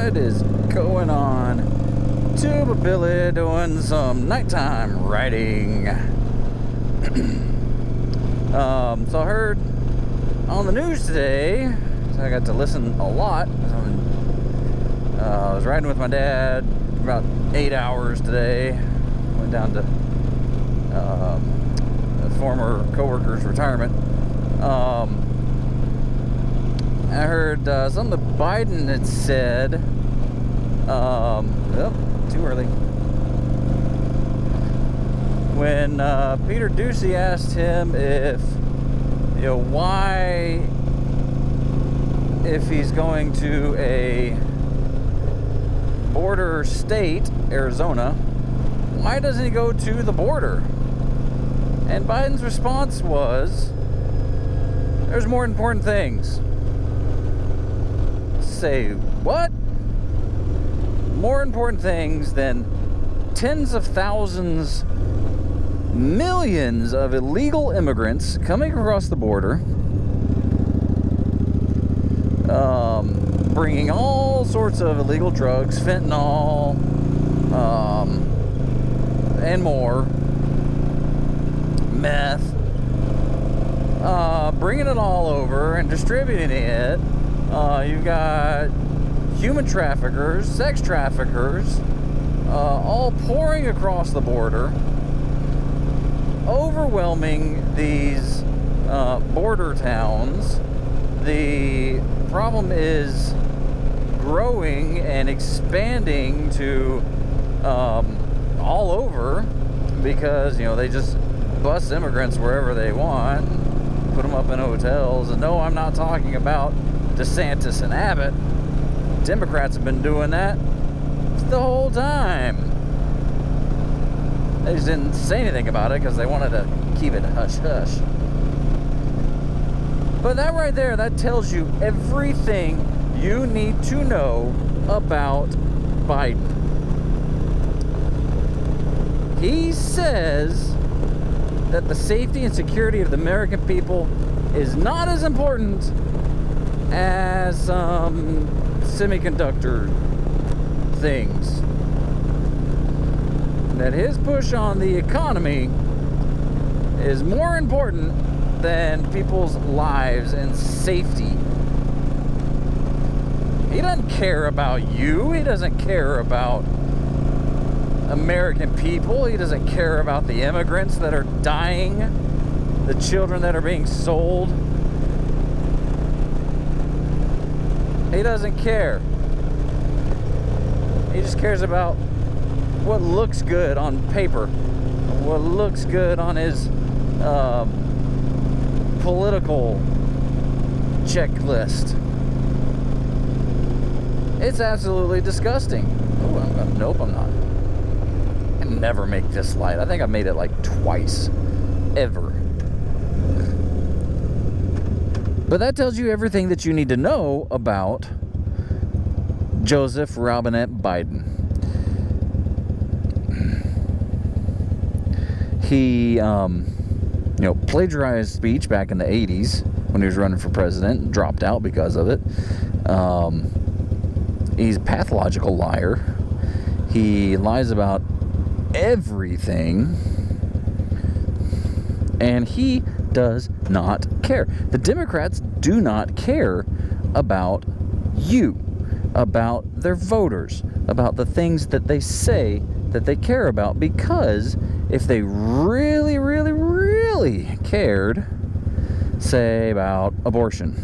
What is going on? Tuba Billy doing some nighttime riding. So I heard on the news today, so I got to listen a lot. I was riding with my dad about 8 hours today. Went down to a former coworker's retirement. I heard something that Biden had said. Too early. When Peter Ducey asked him if, why, if he's going to a border state, Arizona, why doesn't he go to the border? And Biden's response was, there's more important things. Say what? More important things than tens of thousands, millions of illegal immigrants coming across the border, bringing all sorts of illegal drugs, fentanyl, and more, meth, bringing it all over and distributing it. You've got human traffickers, sex traffickers, all pouring across the border, overwhelming these border towns. The problem is growing and expanding to all over because, they just bus immigrants wherever they want, put them up in hotels. And no, I'm not talking about DeSantis and Abbott. Democrats have been doing that the whole time. They just didn't say anything about it because they wanted to keep it hush-hush. But that right there, that tells you everything you need to know about Biden. He says that the safety and security of the American people is not as important as semiconductor things. That his push on the economy is more important than people's lives and safety. He doesn't care about you. He doesn't care about American people. He doesn't care about the immigrants that are dying, the children that are being sold. He doesn't care. He just cares about what looks good on paper, what looks good on his political checklist. It's absolutely disgusting. Oh, nope, I'm not. I never make this light. I think I've made it like twice, ever. But that tells you everything that you need to know about Joseph Robinette Biden. He, plagiarized speech back in the 80s when he was running for president and dropped out because of it. He's a pathological liar. He lies about everything. And he does not care. The Democrats do not care about you, about their voters, about the things that they say that they care about, because if they really, really, really cared, say, about abortion,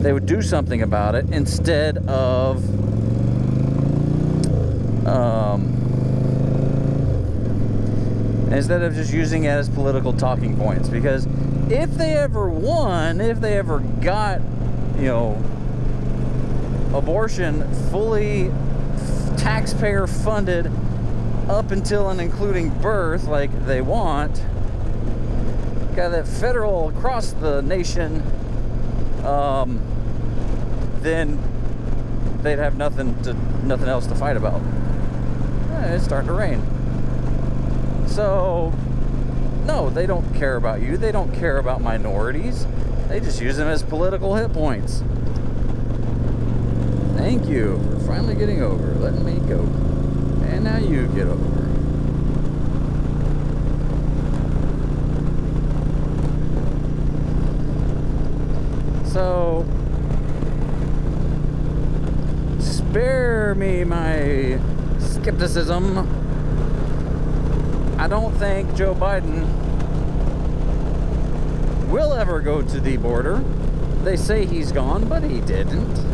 they would do something about it instead of just using it as political talking points. Because if they ever won, if they ever got, abortion fully taxpayer funded up until and including birth like they want, got that federal across the nation, then they'd have nothing else to fight about. It's starting to rain. So, no, they don't care about you. They don't care about minorities. They just use them as political hit points. Thank you for finally getting over, letting me go. And now you get over. So, spare me my skepticism. I don't think Joe Biden will ever go to the border. They say he's gone, but he didn't.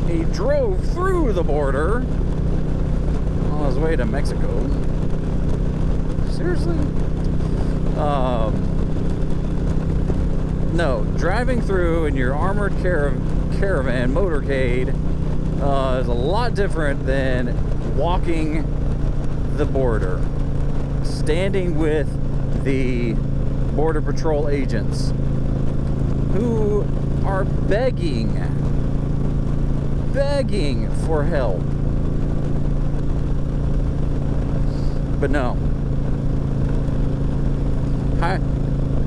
He drove through the border on his way to Mexico. Seriously? No, driving through in your armored caravan motorcade is a lot different than walking the border, standing with the Border Patrol agents who are begging for help. But no.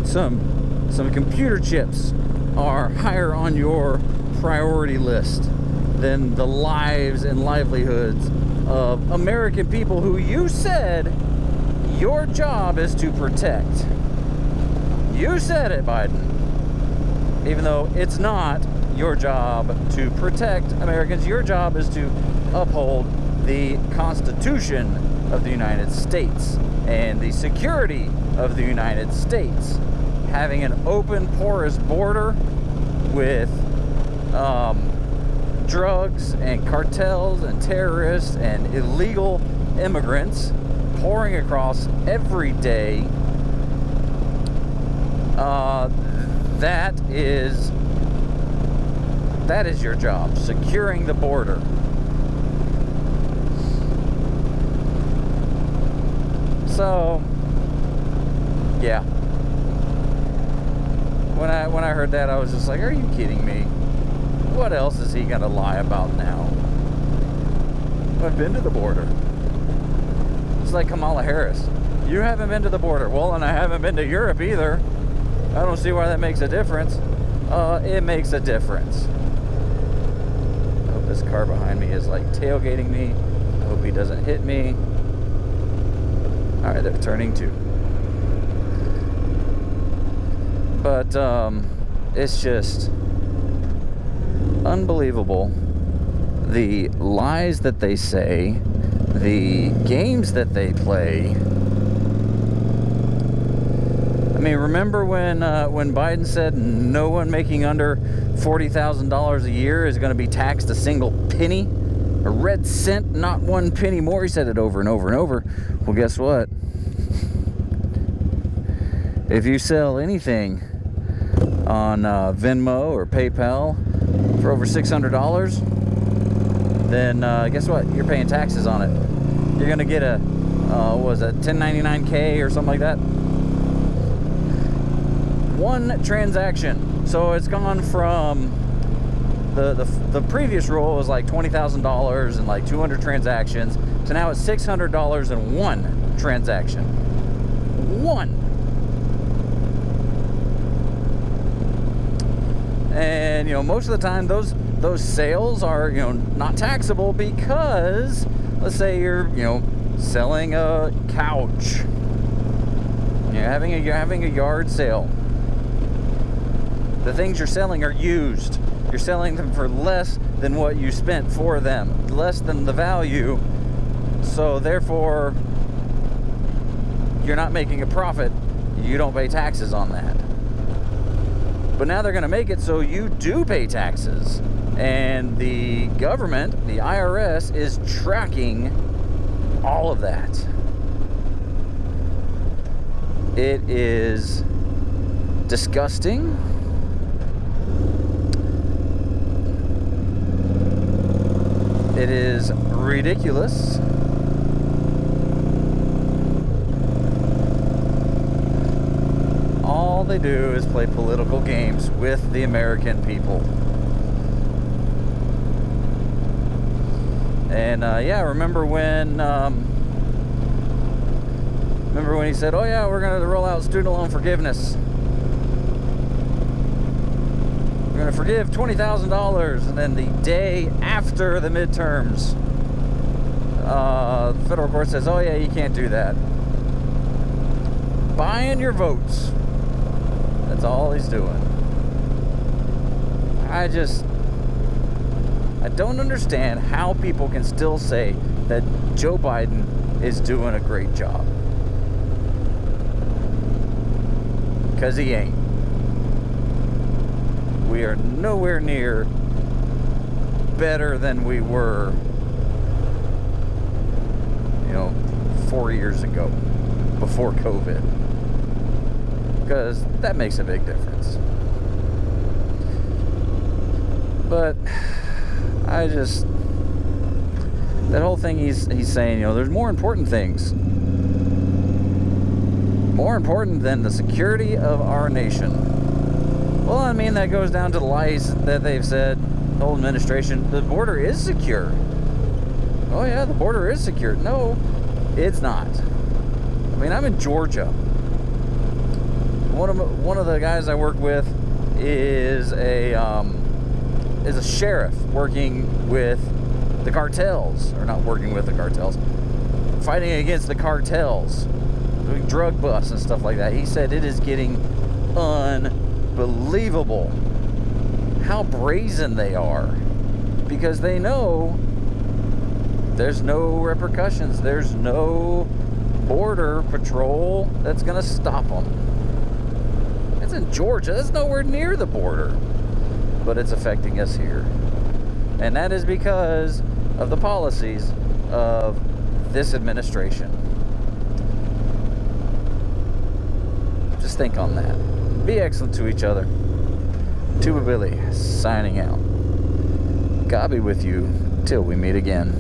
Some computer chips are higher on your priority list than the lives and livelihoods of American people who you said your job is to protect. You said it, Biden. Even though it's not your job to protect Americans, your job is to uphold the Constitution of the United States and the security of the United States. Having an open, porous border with drugs and cartels and terrorists and illegal immigrants pouring across every day, that is your job, securing the border. So, yeah. When I heard that, I was just like, are you kidding me? What else is he gonna lie about now? I've been to the border. It's like Kamala Harris. You haven't been to the border. Well, and I haven't been to Europe either. I don't see why that makes a difference. It makes a difference. I hope this car behind me is like tailgating me. I hope he doesn't hit me. All right, they're turning too. But it's just unbelievable. The lies that they say, the games that they play. I mean, remember when Biden said no one making under $40,000 a year is going to be taxed a single penny? A red cent, not one penny more. He said it over and over and over. Well, guess what? If you sell anything on Venmo or PayPal for over $600, then guess what? You're paying taxes on it. You're going to get a, what was it, 1099K or something like that? One transaction. So it's gone from the previous rule was like $20,000 and like 200 transactions to now it's $600 in one transaction. One. And you know, most of the time those sales are, you know, not taxable because let's say you're, you know, selling a couch. You're having a yard sale. The things you're selling are used. You're selling them for less than what you spent for them, less than the value. So therefore, you're not making a profit. You don't pay taxes on that. But now they're going to make it so you do pay taxes. And the government, the IRS, is tracking all of that. It is disgusting. It is ridiculous. All they do is play political games with the American people. And yeah, remember when he said, "Oh yeah, we're going to roll out student loan forgiveness. We're going to forgive $20,000, and then the day after the midterms, the federal court says, oh yeah, you can't do that. Buying your votes. That's all he's doing. I don't understand how people can still say that Joe Biden is doing a great job. Because he ain't. We are nowhere near better than we were, 4 years ago, before COVID. Because that makes a big difference. But that whole thing he's saying, there's more important things. More important than the security of our nation. Well, I mean, that goes down to the lies that they've said, the whole administration. The border is secure. Oh yeah, the border is secure. No, it's not. I mean, I'm in Georgia. One of the guys I work with is a sheriff working with the cartels, or not working with the cartels, fighting against the cartels, doing drug busts and stuff like that. He said it is getting unbelievable how brazen they are, because they know there's no repercussions, there's no border patrol that's gonna stop them. It's in Georgia, that's nowhere near the border, but it's affecting us here. And that is because of the policies of this administration. Just think on that. Be excellent to each other. Tuba Billy, signing out. God be with you till we meet again.